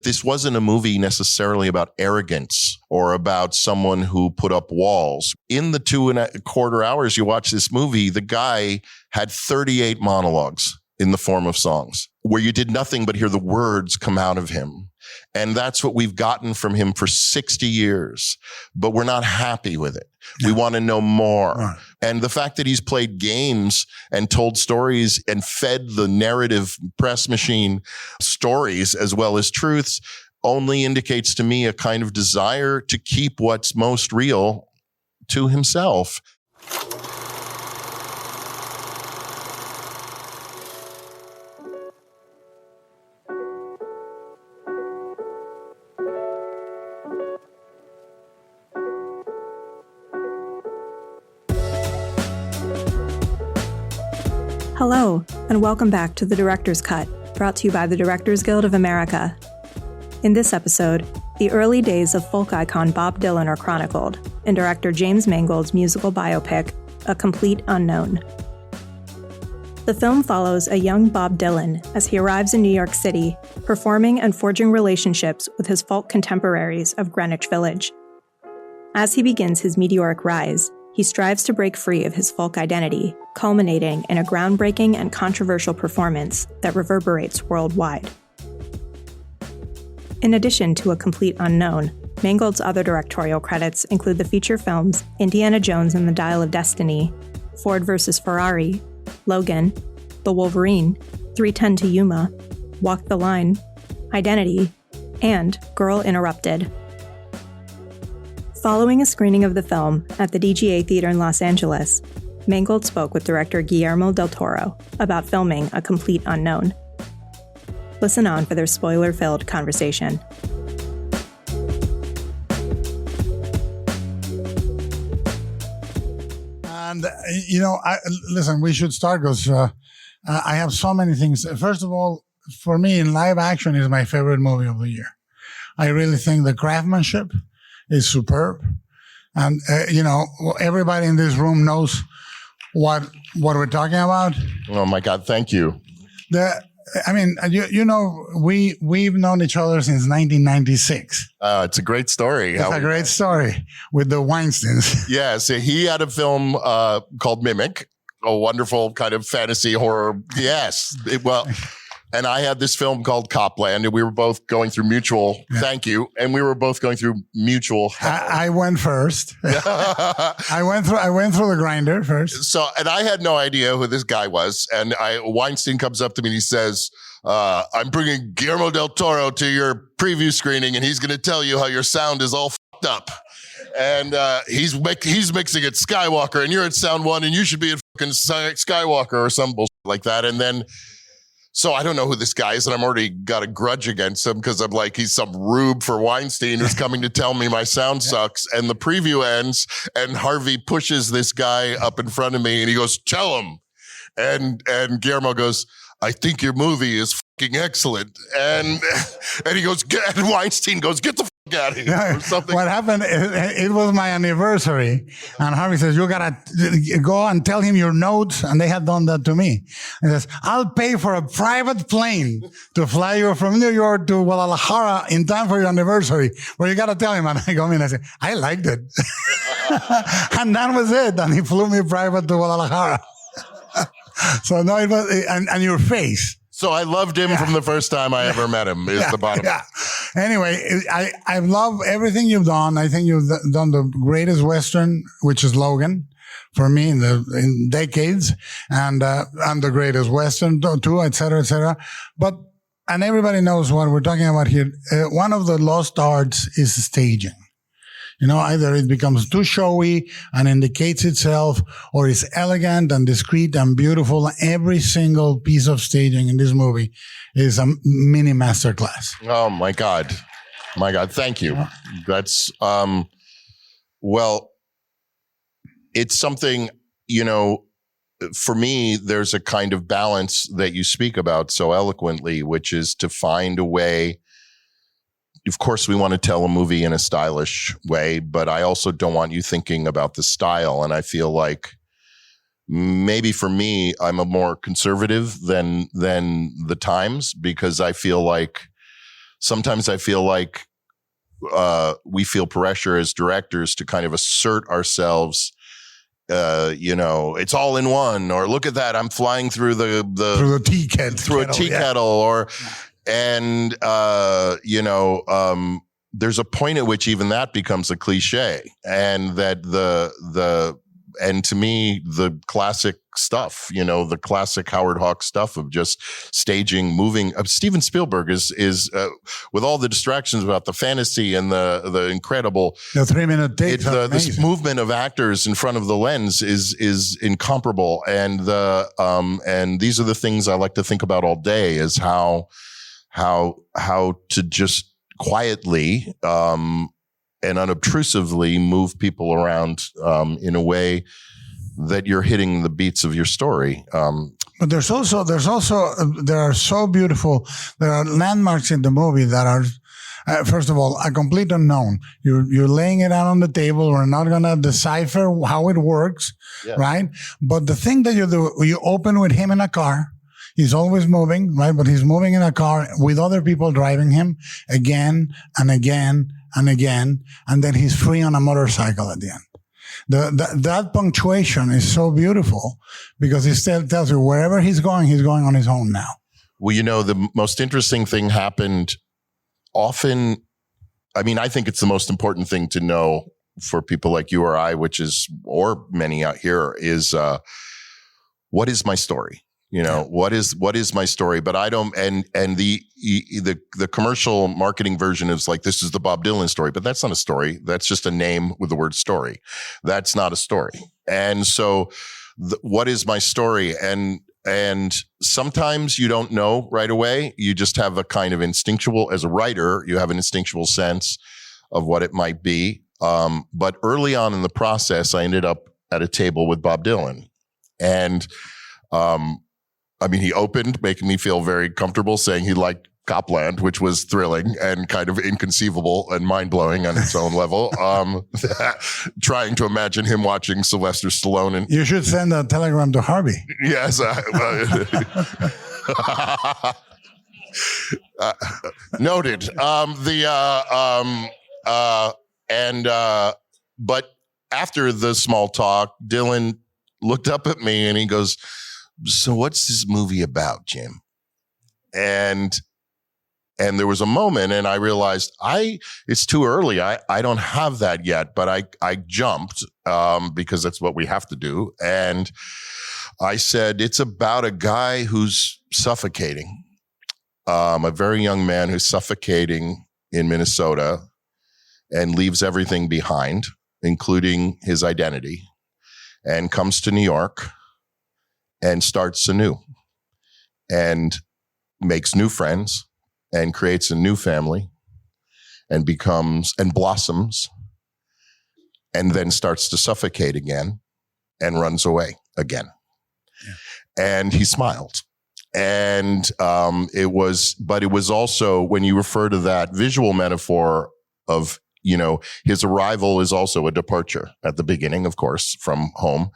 This wasn't a movie necessarily about arrogance or about someone who put up walls. In the 2.25 hours you watch this movie, the guy had 38 monologues in the form of songs where you did nothing but hear the words come out of him. And that's what we've gotten from him for 60 years. But we're not happy with it. Yeah. We want to know more. Right. And the fact that he's played games and told stories and fed the narrative press machine stories as well as truths only indicates to me a kind of desire to keep what's most real to himself. Hello, and welcome back to The Director's Cut, brought to you by the Directors Guild of America. In this episode, the early days of folk icon Bob Dylan are chronicled in director James Mangold's musical biopic, A Complete Unknown. The film follows a young Bob Dylan as he arrives in New York City, performing and forging relationships with his folk contemporaries of Greenwich Village. As he begins his meteoric rise, he strives to break free of his folk identity, culminating in a groundbreaking and controversial performance that reverberates worldwide. In addition to A Complete Unknown, Mangold's other directorial credits include the feature films Indiana Jones and the Dial of Destiny, Ford vs. Ferrari, Logan, The Wolverine, 3:10 to Yuma, Walk the Line, Identity, and Girl Interrupted. Following a screening of the film at the DGA Theater in Los Angeles, Mangold spoke with director Guillermo del Toro about filming A Complete Unknown. Listen on for their spoiler-filled conversation. And, listen, we should start because I have so many things. First of all, for me, in live action is my favorite movie of the year. I really think the craftsmanship is superb. And, everybody in this room knows what we're talking about. Oh, my God. Thank you. We've known each other since 1996. It's a great story. It's a great story with the Weinsteins. Yes. He had a film called Mimic, a wonderful kind of fantasy horror. Yes. And I had this film called Copland, and we were both going through mutual, thank you, and we were both going through mutual hell. I went first. I went through the grinder first. So, and I had no idea who this guy was. And Weinstein comes up to me and he says, I'm bringing Guillermo del Toro to your preview screening, and he's going to tell you how your sound is all fucked up. And he's mixing at Skywalker, and you're at Sound One, and you should be at fucking Skywalker or some bullshit like that. And then, so I don't know who this guy is, and I'm already got a grudge against him because I'm like, he's some rube for Weinstein who's coming to tell me my sound sucks. And the preview ends, and Harvey pushes this guy up in front of me, and he goes, tell him. And Guillermo goes, I think your movie is fucking excellent. And he goes, and Weinstein goes, get the fuck out of here or something. What happened, it was my anniversary, and Harvey says, you gotta go and tell him your notes, and they had done that to me. He says, I'll pay for a private plane to fly you from New York to Guadalajara in time for your anniversary. Well, you gotta tell him. And I go in and I say, I liked it. And that was it. And he flew me private to Guadalajara. So no, it was, and your face. So I loved him from the first time I ever met him, is the bottom. Yeah. Anyway, I love everything you've done. I think you've done the greatest Western, which is Logan, for me in decades, and the greatest Western too, et cetera, et cetera. And everybody knows what we're talking about here. One of the lost arts is staging. Either it becomes too showy and indicates itself, or it's elegant and discreet and beautiful. Every single piece of staging in this movie is a mini masterclass. Oh, my God. My God. Thank you. That's, it's something, for me, there's a kind of balance that you speak about so eloquently, which is to find a way. Of course, we want to tell a movie in a stylish way, but I also don't want you thinking about the style. And I feel like maybe for me, I'm a more conservative than the Times, because I feel like sometimes I feel like we feel pressure as directors to kind of assert ourselves. It's all in one, or look at that, I'm flying through through a tea kettle, or, and there's a point at which even that becomes a cliche, and that and to me, the classic stuff, the classic Howard Hawks stuff of just staging, moving. Steven Spielberg is with all the distractions about the fantasy and the incredible 3-minute take. This movement of actors in front of the lens is incomparable, and these are the things I like to think about all day: is how to just quietly and unobtrusively move people around in a way that you're hitting the beats of your story. But there are so beautiful. There are landmarks in the movie that are, first of all, a complete unknown. You're laying it out on the table. We're not going to decipher how it works, right? But the thing that you do, you open with him in a car. He's always moving, right? But he's moving in a car with other people driving him again and again and again, and then he's free on a motorcycle at the end. That punctuation is so beautiful because it still tells you wherever he's going on his own now. Well, the most interesting thing happened often. I mean, I think it's the most important thing to know for people like you or I, or many out here, is what is my story? What is my story? But I don't, and the commercial marketing version is like, this is the Bob Dylan story, but that's not a story. That's just a name with the word story. That's not a story. And so what is my story? And sometimes you don't know right away. You just have a kind of instinctual, as a writer, you have an instinctual sense of what it might be. But early on in the process, I ended up at a table with Bob Dylan, and, he opened, making me feel very comfortable, saying he liked Copland, which was thrilling and kind of inconceivable and mind-blowing on its own level. Trying to imagine him watching Sylvester Stallone. And you should send a telegram to Harvey. Yes. Noted. But after the small talk, Dylan looked up at me and he goes, "So what's this movie about, Jim?" And there was a moment, and I realized it's too early. I don't have that yet, but I jumped because that's what we have to do. And I said, it's about a guy who's suffocating, a very young man who's suffocating in Minnesota and leaves everything behind, including his identity, and comes to New York and starts anew and makes new friends and creates a new family and becomes and blossoms and then starts to suffocate again and runs away again. Yeah. And he smiled. And it was also, when you refer to that visual metaphor of, his arrival is also a departure at the beginning, of course, from home.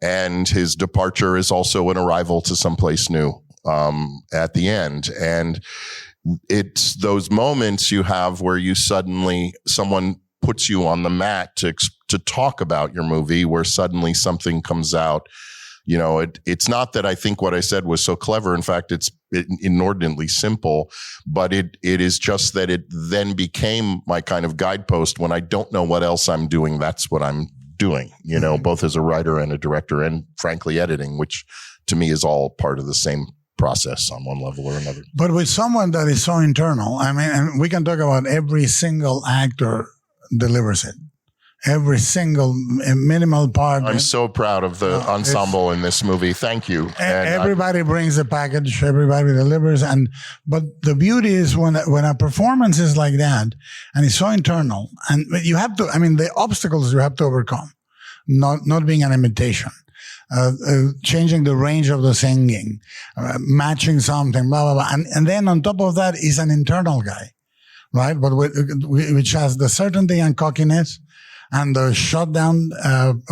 And his departure is also an arrival to someplace new at the end. And it's those moments you have where you suddenly, someone puts you on the mat to talk about your movie, where suddenly something comes out. It's not that I think what I said was so clever. In fact, it's inordinately simple, but it is just that it then became my kind of guidepost. When I don't know what else I'm doing, that's what I'm doing, both as a writer and a director, and frankly, editing, which to me is all part of the same process on one level or another. But with someone that is so internal, and we can talk about every single actor delivers it. Every single minimal part. I'm so proud of the ensemble in this movie. Thank you. Everybody brings the package. Everybody delivers. But the beauty is when a performance is like that and it's so internal, and you have to, the obstacles you have to overcome, not being an imitation, changing the range of the singing, matching something, blah, blah, blah. And then on top of that is an internal guy, right? But which has the certainty and cockiness and the shutdown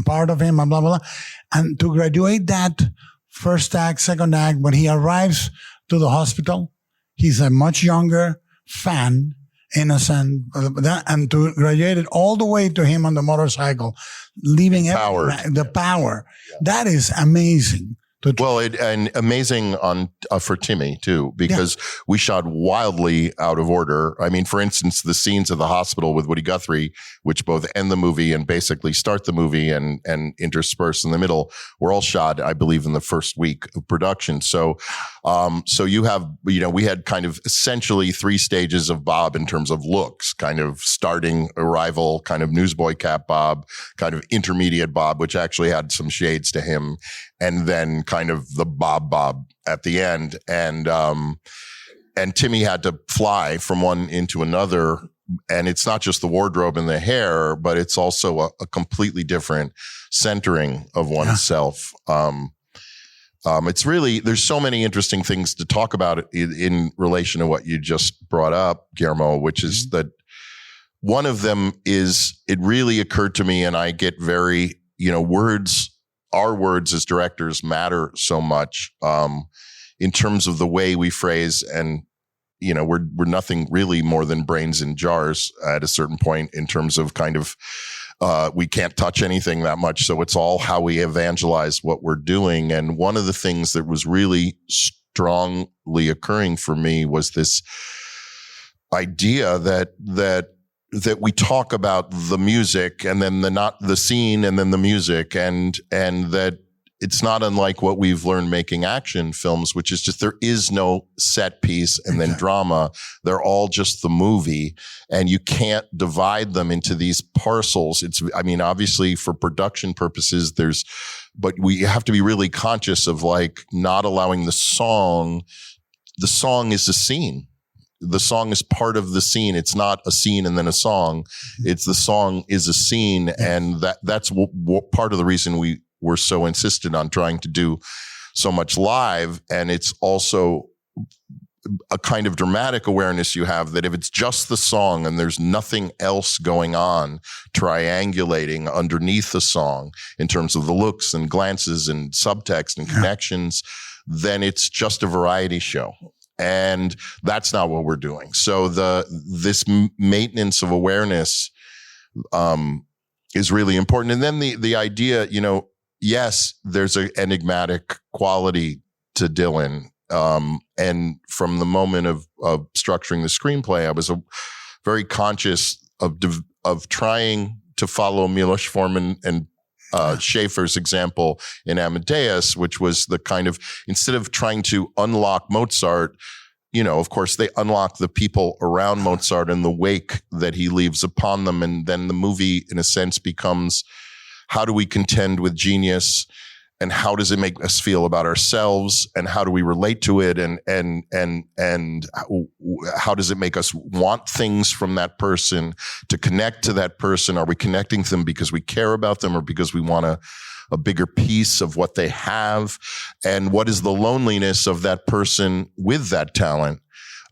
part of him, and blah, blah, blah. And to graduate that first act, second act, when he arrives to the hospital, he's a much younger, fan, innocent, and to graduate it all the way to him on the motorcycle, leaving the power. Yeah. That is amazing. And amazing for Timmy too, because we shot wildly out of order. I mean, for instance, the scenes of the hospital with Woody Guthrie, which both end the movie and basically start the movie and intersperse in the middle, were all shot, I believe, in the first week of production. So you have, we had kind of essentially 3 stages of Bob in terms of looks, kind of starting arrival, kind of newsboy cap Bob, kind of intermediate Bob, which actually had some shades to him, and then kind of the Bob at the end. And Timmy had to fly from one into another. And it's not just the wardrobe and the hair, but it's also a completely different centering of oneself. It's really, there's so many interesting things to talk about in relation to what you just brought up, Guillermo, which is that one of them is, it really occurred to me, and I get very, our words as directors matter so much in terms of the way we phrase, and we're nothing really more than brains in jars at a certain point in terms of kind of we can't touch anything that much, so it's all how we evangelize what we're doing. And one of the things that was really strongly occurring for me was this idea that we talk about the music and then the scene and then the music, and that it's not unlike what we've learned making action films, which is just there is no set piece and then drama. They're all just the movie, and you can't divide them into these parcels. Obviously for production purposes, but we have to be really conscious of not allowing the song. The song is a scene. The song is part of the scene. It's not a scene and then a song. It's the song is a scene. And that's part of the reason we're so insistent on trying to do so much live. And it's also a kind of dramatic awareness you have that if it's just the song and there's nothing else going on, triangulating underneath the song in terms of the looks and glances and subtext and connections, then it's just a variety show. And that's not what we're doing. So this maintenance of awareness is really important. And then the idea, yes, there's an enigmatic quality to Dylan. And from the moment of structuring the screenplay, I was very conscious of trying to follow Milos Forman and Schaefer's example in Amadeus, which was the kind of, instead of trying to unlock Mozart, of course they unlock the people around Mozart and the wake that he leaves upon them. And then the movie, in a sense, becomes, how do we contend with genius, and how does it make us feel about ourselves, and how do we relate to it, and how does it make us want things from that person, to connect to that person? Are we connecting to them because we care about them, or because we want a bigger piece of what they have? And what is the loneliness of that person with that talent?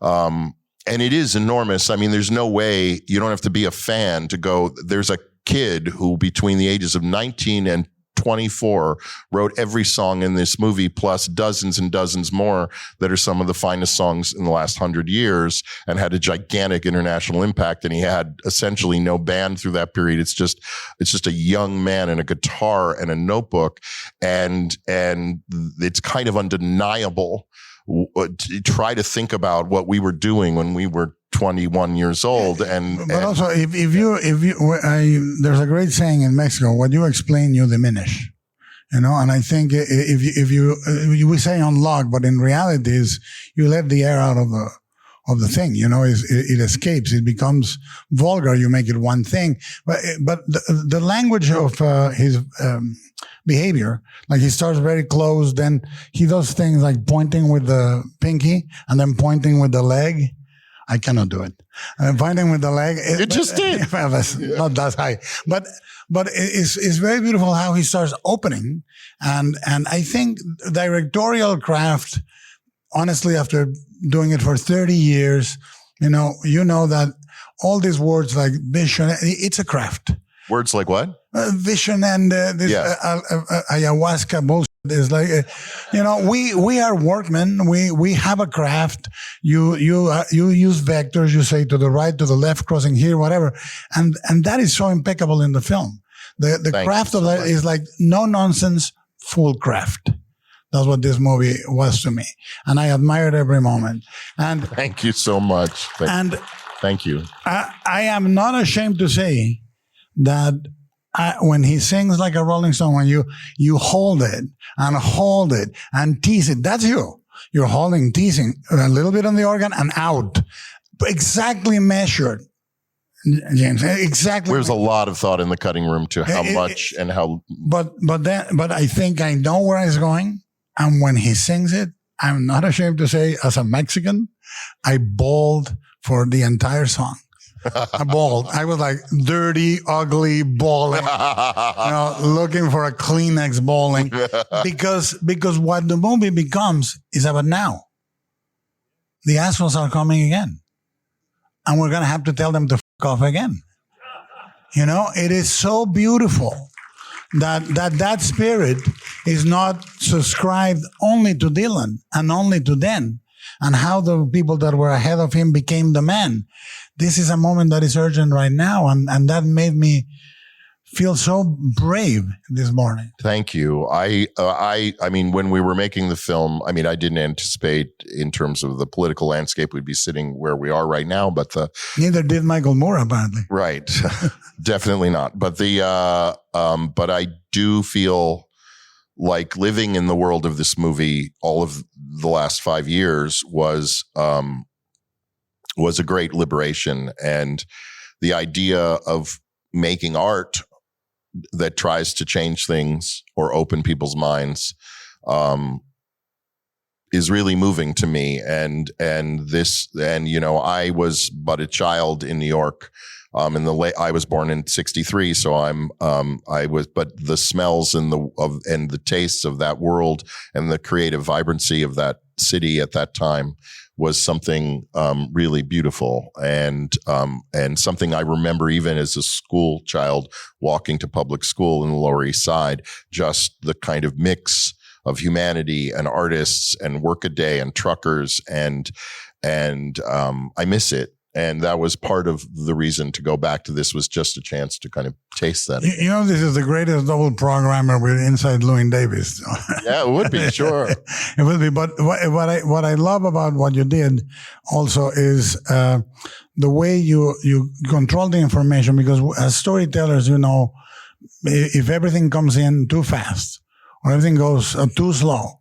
And it is enormous. There's no way, you don't have to be a fan to go, there's a kid who between the ages of 19 and 24 wrote every song in this movie, plus dozens and dozens more that are some of the finest songs in the last 100 years, and had a gigantic international impact. And he had essentially no band through that period. It's just a young man and a guitar and a notebook. And it's kind of undeniable to try to think about what we were doing when we were 21 years old. But also, if you, there's a great saying in Mexico: what you explain, you diminish. And I think if we say unlock, but in reality is you let the air out of the thing. It escapes. It becomes vulgar. You make it one thing. But the language of his behavior, like he starts very close, then he does things like pointing with the pinky and then pointing with the leg. I cannot do it. Pointing with the leg. It just did. Not that high. But it's very beautiful how he starts opening. And I think directorial craft, honestly, after doing it for 30 years, you know that all these words like vision, it's a craft. Words like what? vision and this ayahuasca bullshit is like, we are workmen. We have a craft. You use vectors. You say to the right, to the left, crossing here, whatever, and that is so impeccable in the film. The craft of that is like no nonsense, full craft. That's what this movie was to me, and I admired every moment. And thank you so much. Thank you. I am not ashamed to say that when he sings like a Rolling Stone, when you hold it and tease it, that's you. You're holding, teasing a little bit on the organ and out, exactly measured. James, exactly. There's a lot of thought in the cutting room to how much and how. But I think I know where he's going. And when he sings it, I'm not ashamed to say, as a Mexican, I bawled for the entire song. I bawled. I was like dirty, ugly, bawling, looking for a Kleenex bawling, because what the movie becomes is about now. The assholes are coming again, and we're gonna have to tell them to f*** off again. It is so beautiful. That spirit is not subscribed only to Dylan and only to then, and how the people that were ahead of him became the men. This is a moment that is urgent right now, and that made me feel so brave this morning. Thank you. I mean, when we were making the film, I didn't anticipate in terms of the political landscape we'd be sitting where we are right now, but neither did Michael Moore, apparently. Right. Definitely not. But but I do feel like living in the world of this movie all of the last 5 years was a great liberation. And the idea of making art that tries to change things or open people's minds is really moving to me. And I was but a child in New York. I was born in '63, so but the smells and the tastes of that world and the creative vibrancy of that city at that time was something really beautiful and something I remember even as a school child walking to public school in the Lower East Side, just the kind of mix of humanity and artists and workaday and truckers and I miss it. And that was part of the reason to go back to this, was just a chance to kind of taste that. This is the greatest double programmer with inside Llewyn Davis. Yeah, it would be, sure. It would be. But what I love about what you did also is the way you control the information, because as storytellers, if everything comes in too fast or everything goes too slow,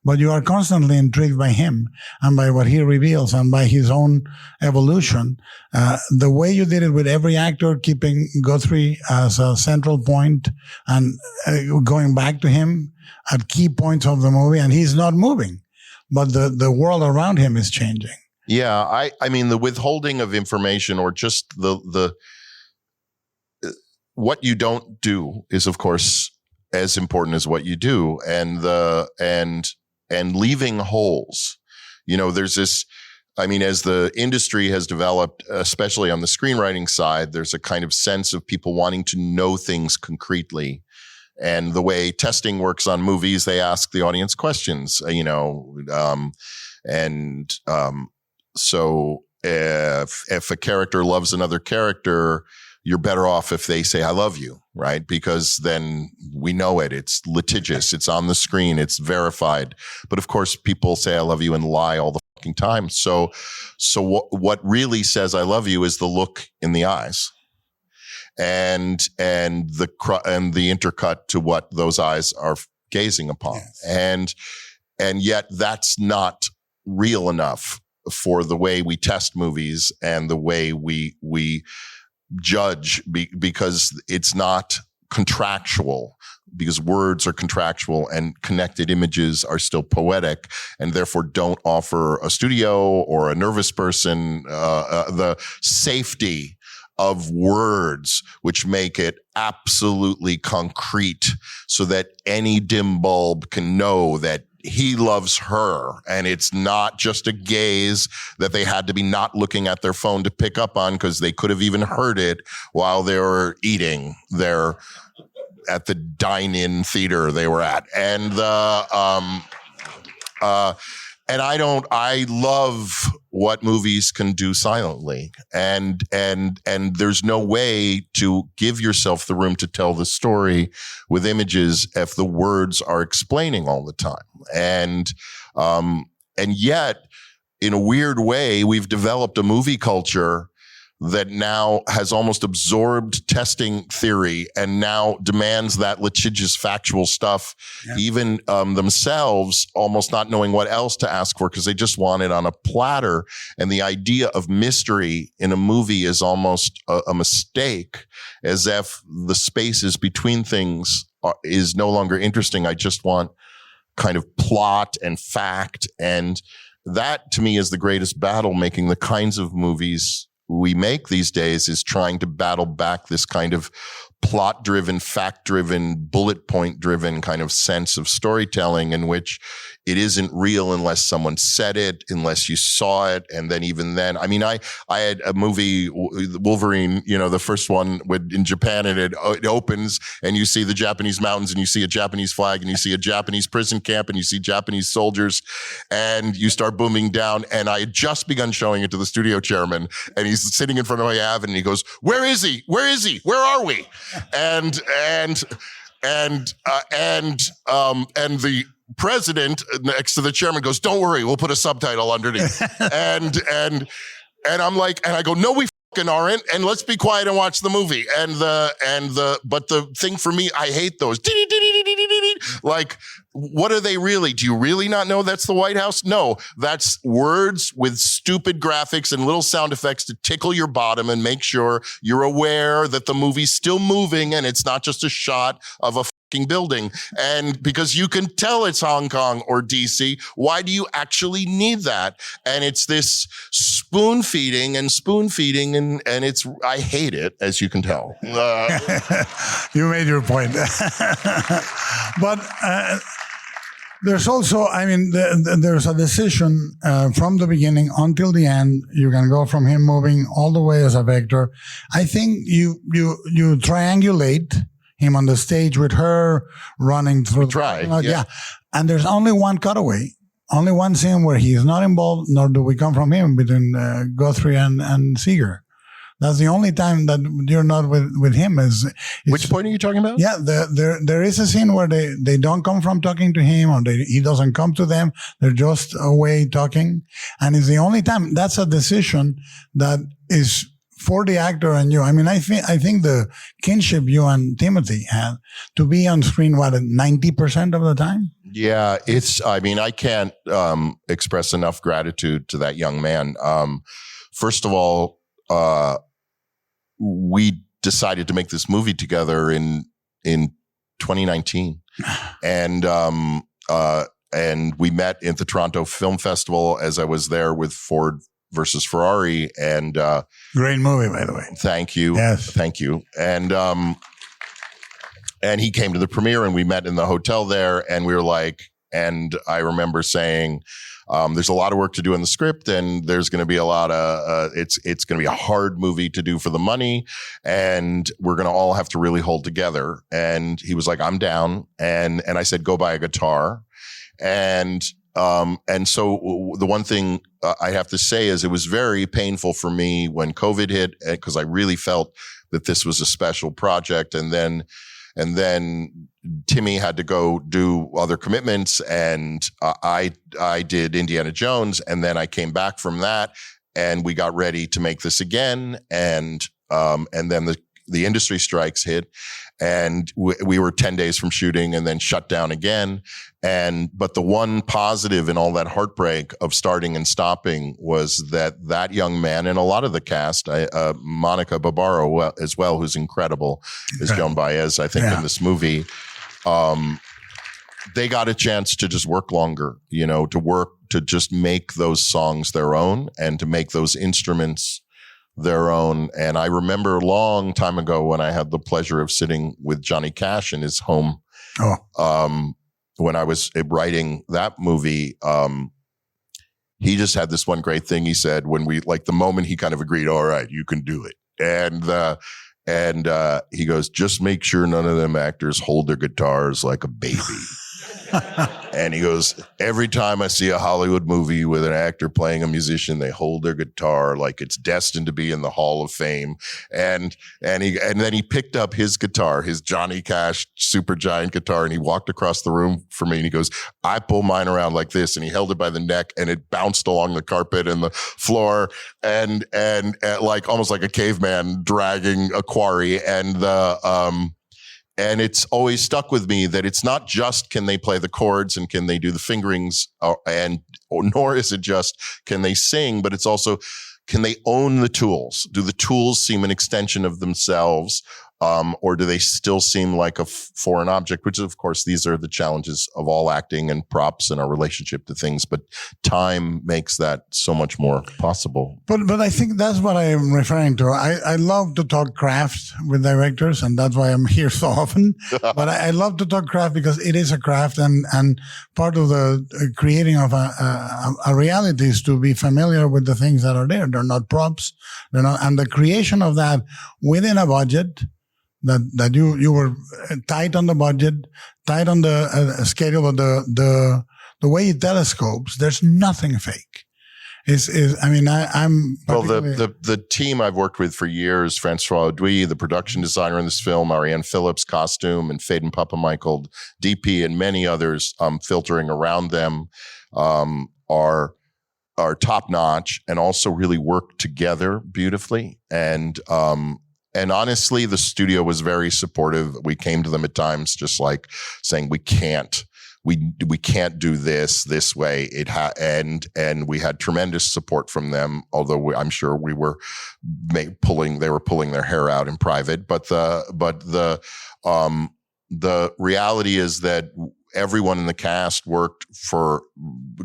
but you are constantly intrigued by him and by what he reveals and by his own evolution. The way you did it with every actor, keeping Guthrie as a central point and going back to him at key points of the movie, and he's not moving, but the world around him is changing. Yeah, I mean, the withholding of information, or just the what you don't do is, of course, as important as what you do, and leaving holes. There's this, as the industry has developed, especially on the screenwriting side, there's a kind of sense of people wanting to know things concretely. And the way testing works on movies, they ask the audience questions, so if a character loves another character, you're better off if they say, I love you, right? Because then we know it. It's litigious. It's on the screen. It's verified. But of course, people say, I love you and lie all the fucking time. So what really says I love you is the look in the eyes and the intercut to what those eyes are gazing upon. Yes. And yet that's not real enough for the way we test movies and the way we judge, because it's not contractual, because words are contractual and connected images are still poetic, and therefore don't offer a studio or a nervous person the safety of words, which make it absolutely concrete, so that any dim bulb can know that he loves her, and it's not just a gaze that they had to be not looking at their phone to pick up on, because they could have even heard it while they were eating their dine-in theater they were at. And I love what movies can do silently. And there's no way to give yourself the room to tell the story with images if the words are explaining all the time. And yet, in a weird way, we've developed a movie culture that now has almost absorbed testing theory and now demands that litigious factual stuff, even themselves almost not knowing what else to ask for because they just want it on a platter. And the idea of mystery in a movie is almost a mistake, as if the spaces between things is no longer interesting. I just want kind of plot and fact. And that, to me, is the greatest battle, making the kinds of movies we make these days, is trying to battle back this kind of plot-driven, fact-driven, bullet point-driven kind of sense of storytelling in which it isn't real unless someone said it, unless you saw it. And then even then, I mean, I had a movie, Wolverine, the first one in Japan, and it opens and you see the Japanese mountains and you see a Japanese flag and you see a Japanese prison camp and you see Japanese soldiers and you start booming down. And I had just begun showing it to the studio chairman and he's sitting in front of my Ave and he goes, "Where is he? Where is he? Where are we?" And the president next to the chairman goes, "Don't worry, we'll put a subtitle underneath." and I'm like, and I go, "No, we fucking aren't. And let's be quiet and watch the movie." But the thing for me, I hate those. Like, what are they really? Do you really not know that's the White House? No, that's words with stupid graphics and little sound effects to tickle your bottom and make sure you're aware that the movie's still moving and it's not just a shot of a fucking building. And because you can tell it's Hong Kong or DC, why do you actually need that? And it's this spoon feeding and it's, I hate it, as you can tell. You made your point. But there's also, I mean, there's a decision from the beginning until the end. You can go from him moving all the way as a vector. I think you triangulate him on the stage with her running through. Yeah. And there's only one cutaway, only one scene where he is not involved, nor do we come from him, between Guthrie and Seeger. That's the only time that you're not with him. Which point are you talking about? Yeah, there is a scene where they don't come from talking to him, or he doesn't come to them. They're just away talking. And it's the only time. That's a decision that is for the actor and you. I mean, I think the kinship you and Timothy had to be on screen, 90% of the time? Yeah, I can't express enough gratitude to that young man. First of all, we decided to make this movie together in 2019, and we met at the Toronto Film Festival as I was there with Ford versus Ferrari, and great movie, by the way. Thank you. Yes, thank you. And he came to the premiere, and we met in the hotel there, and we were like, and I remember saying, there's a lot of work to do in the script, and there's going to be a lot of, it's going to be a hard movie to do for the money, and we're going to all have to really hold together. And he was like, "I'm down." And I said, "Go buy a guitar." And so the one thing I have to say is it was very painful for me when COVID hit, because I really felt that this was a special project. And then Timmy had to go do other commitments, and I did Indiana Jones, and then I came back from that, and we got ready to make this again, and then the industry strikes hit, and we were 10 days from shooting, and then shut down again. But the one positive in all that heartbreak of starting and stopping was that young man, and a lot of the cast, Monica Barbaro as well, who's incredible, is Joan Baez, I think, in this movie. They got a chance to just work longer, to just make those songs their own and to make those instruments their own. And I remember a long time ago when I had the pleasure of sitting with Johnny Cash in his home. When I was writing that movie, he just had this one great thing he said when the moment he kind of agreed, "All right, you can do it." And he goes, just make sure none of them actors hold their guitars like a baby. And he goes, every time I see a Hollywood movie with an actor playing a musician, they hold their guitar like it's destined to be in the Hall of Fame. And then he picked up his guitar, his Johnny Cash super giant guitar, and he walked across the room for me. And he goes, I pull mine around like this. And he held it by the neck, and it bounced along the carpet and the floor, and like almost like a caveman dragging a quarry. And it's always stuck with me that it's not just can they play the chords and can they do the fingerings, nor is it just can they sing, but it's also can they own the tools? Do the tools seem an extension of themselves, or do they still seem like a foreign object? Which, of course, these are the challenges of all acting and props and our relationship to things. But time makes that so much more possible. But I think that's what I am referring to. I love to talk craft with directors, and that's why I'm here so often. But I love to talk craft because it is a craft, and part of the creating of a reality is to be familiar with the things that are there. They're not props. They're not, and the creation of that within a budget. That you were tight on the budget, tight on the schedule, but the way it telescopes, there's nothing fake. I'm the team I've worked with for years, Francois Audouy, the production designer in this film, Ariane Phillips, costume, and Faden Papa-Michael, DP, and many others filtering around them are top notch and also really work together beautifully. And honestly, the studio was very supportive. We came to them at times just like saying, we can't do this way. And we had tremendous support from them, although I'm sure we were pulling their hair out in private. But the reality is that everyone in the cast worked for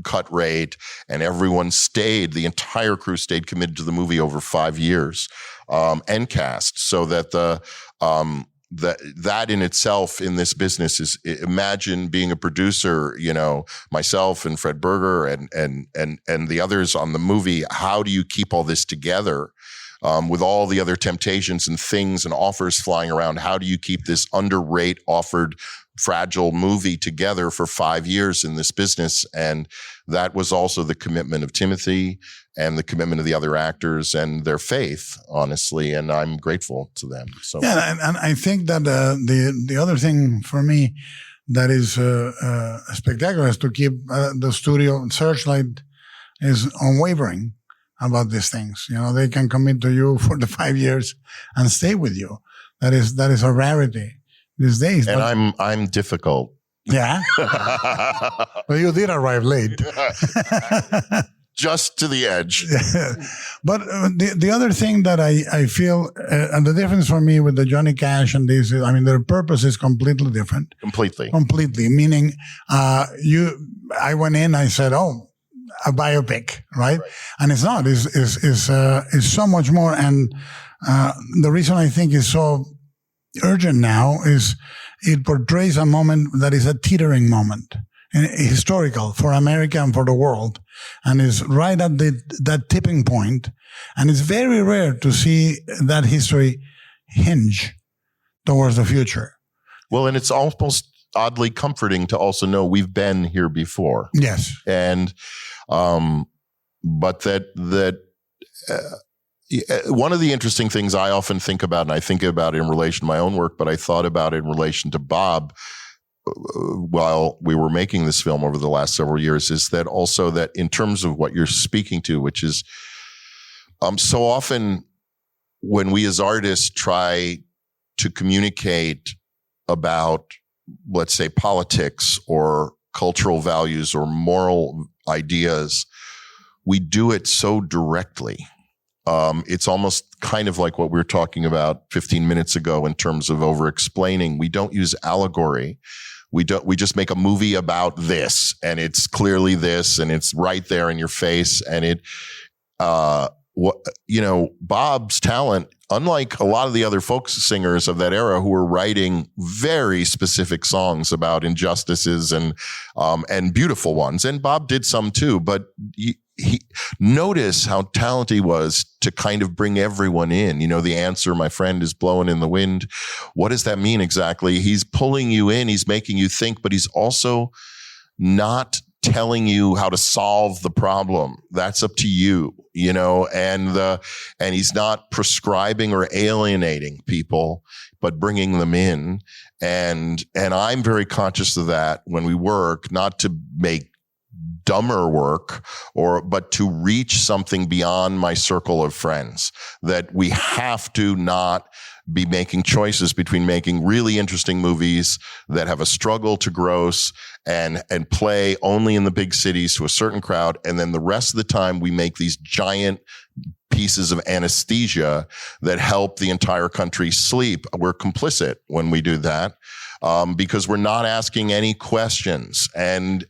cut rate, and the entire crew stayed committed to the movie over 5 years, and cast, so that that in itself in this business is, imagine being a producer, myself and Fred Berger and the others on the movie. How do you keep all this together? With all the other temptations and things and offers flying around, how do you keep this underrate offered fragile movie together for 5 years in this business? And that was also the commitment of Timothy and the commitment of the other actors and their faith, honestly. And I'm grateful to them. So yeah, and I think that the other thing for me that is spectacular is to keep the studio Searchlight is unwavering about these things. They can commit to you for the 5 years and stay with you. That is a rarity these days. And I'm difficult. Yeah. Well, you did arrive late. Just to the edge. But the other thing that I feel, and the difference for me with the Johnny Cash and this, their purpose is completely different. Completely. Meaning, I went in, I said, a biopic, right? And it's not. It's so much more. And the reason I think is so urgent now is it portrays a moment that is a teetering moment, historical for America and for the world, and is right at that tipping point. And it's very rare to see that history hinge towards the future. Well, and it's almost oddly comforting to also know we've been here before. Yes. And but one of the interesting things I often think about, and I think about it in relation to my own work, but I thought about it in relation to Bob while we were making this film over the last several years, is that also that in terms of what you're speaking to, which is so often when we as artists try to communicate about, let's say, politics or cultural values or moral ideas, we do it so directly. It's almost kind of like what we were talking about 15 minutes ago in terms of over-explaining. We don't use allegory. We just make a movie about this, and it's clearly this, and it's right there in your face. And Bob's talent, unlike a lot of the other folk singers of that era who were writing very specific songs about injustices and beautiful ones, and Bob did some too, but notice how talented he was to kind of bring everyone in. The answer, my friend, is blowing in the wind. What does that mean exactly? He's pulling you in. He's making you think, but he's also not telling you how to solve the problem. That's up to you, and he's not prescribing or alienating people, but bringing them in. And I'm very conscious of that when we work, not to make dumber work but to reach something beyond my circle of friends, that we have to not be making choices between making really interesting movies that have a struggle to gross and play only in the big cities to a certain crowd. And then the rest of the time we make these giant pieces of anesthesia that help the entire country sleep. We're complicit when we do that, because we're not asking any questions. And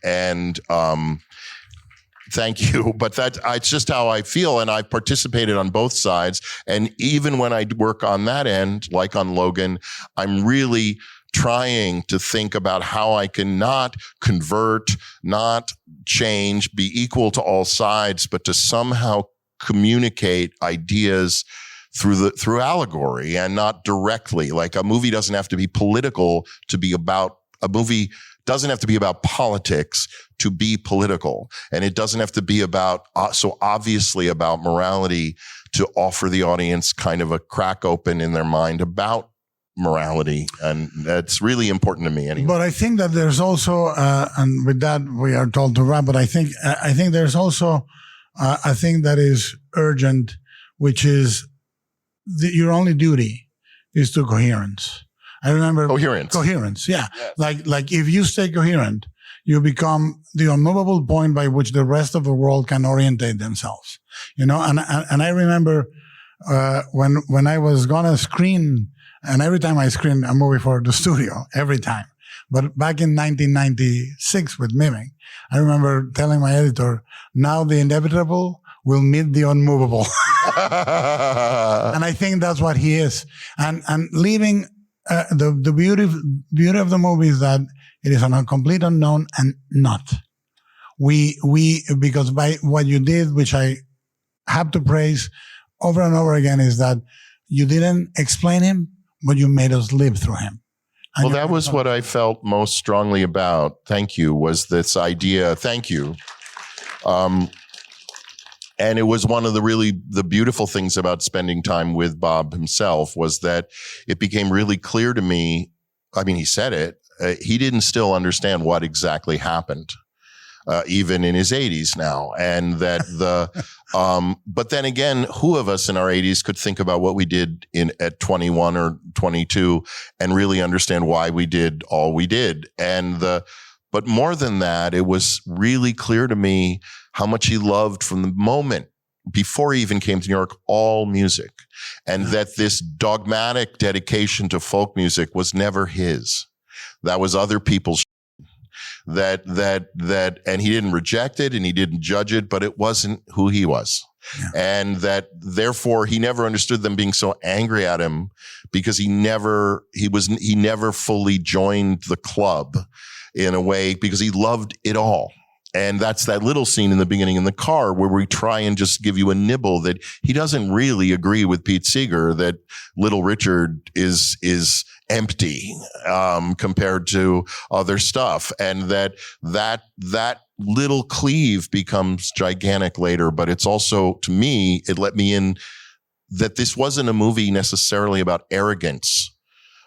thank you. But it's just how I feel. And I participated on both sides. And even when I work on that end, like on Logan, I'm really trying to think about how I can not convert, not change, be equal to all sides, but to somehow communicate ideas through allegory and not directly. Like a movie doesn't have to be political to be about, a movie doesn't have to be about politics to be political. And it doesn't have to be about, so obviously about morality to offer the audience kind of a crack open in their mind about morality. And that's really important to me anyway. But I think that there's also, and with that we are told to wrap, but I think there's also a thing that is urgent, which is your only duty is to coherence. I remember coherence. Yeah. Yes. Like if you stay coherent, you become the unmovable point by which the rest of the world can orientate themselves, and I remember, when I was gonna screen, and every time I screen a movie for the studio, every time, but back in 1996 with Mimic, I remember telling my editor, now the inevitable will meet the unmovable. And I think that's what he is. And leaving, the beauty of the movie is that it is a complete unknown and not. Because by what you did, which I have to praise over and over again, is that you didn't explain him, but you made us live through him. Well, that was what I felt most strongly about. Thank you. Was this idea. Thank you. And it was one of the beautiful things about spending time with Bob himself was that it became really clear to me. I mean, he said it. He didn't still understand what exactly happened, even in his 80s now. And that but then again, who of us in our 80s could think about what we did at 21 or 22 and really understand why we did all we did? But more than that, it was really clear to me how much he loved from the moment before he even came to New York, all music. And that this dogmatic dedication to folk music was never his. That was other people's. And he didn't reject it and he didn't judge it, but it wasn't who he was. Yeah. And that therefore he never understood them being so angry at him because he never fully joined the club in a way because he loved it all. And that's that little scene in the beginning in the car where we try and just give you a nibble that he doesn't really agree with Pete Seeger, that Little Richard is empty, compared to other stuff. And that little cleave becomes gigantic later. But it's also, to me, it let me in that this wasn't a movie necessarily about arrogance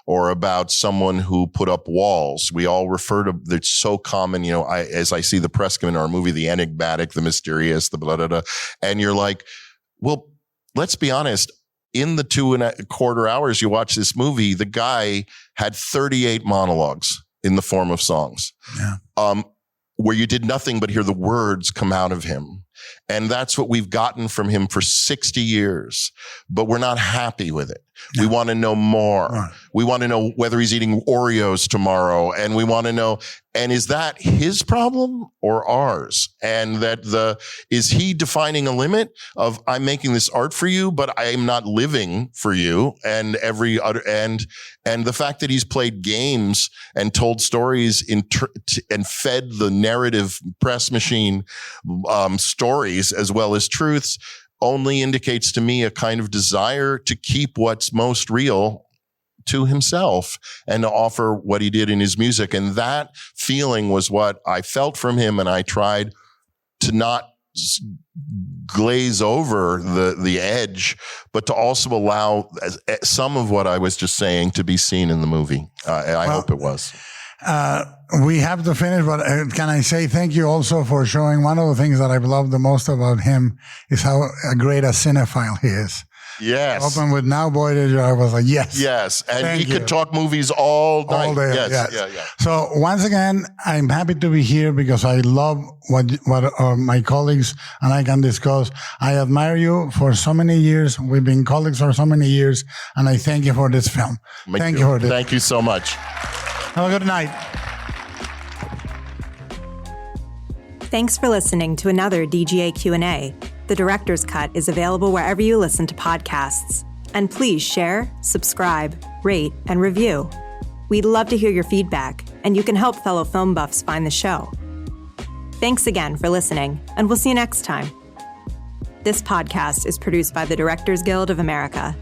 or about someone who put up walls. We all refer to, it's so common, as I see the press come in our movie, the enigmatic, the mysterious, the blah, blah, blah. And you're like, well, let's be honest. In the 2.25 hours you watch this movie, the guy had 38 monologues in the form of songs. Yeah. Where you did nothing but hear the words come out of him. And that's what we've gotten from him for 60 years. But we're not happy with it. No. We want to know more. Right. We want to know whether he's eating Oreos tomorrow. And we want to know, And is that his problem or ours? And that is he defining a limit of I'm making this art for you, but I am not living for you? And and the fact that he's played games and told stories and fed the narrative press machine stories as well as truths only indicates to me a kind of desire to keep what's most real to himself and to offer what he did in his music. And that feeling was what I felt from him. And I tried to not glaze over the edge, but to also allow some of what I was just saying to be seen in the movie. I hope it was. We have to finish, but can I say thank you also for showing one of the things that I've loved the most about him is how great a cinephile he is. Yes. Open with Now Voyager, I was like, yes. Yes. And he could talk movies all night. All day. Yes. Yeah. Yeah. So once again, I'm happy to be here because I love what my colleagues and I can discuss. I admire you for so many years. We've been colleagues for so many years. And I thank you for this film. Thank you for this. Thank you so much. Have a good night. Thanks for listening to another DGA Q&A. The Director's Cut is available wherever you listen to podcasts. And please share, subscribe, rate, and review. We'd love to hear your feedback, and you can help fellow film buffs find the show. Thanks again for listening, and we'll see you next time. This podcast is produced by the Directors Guild of America.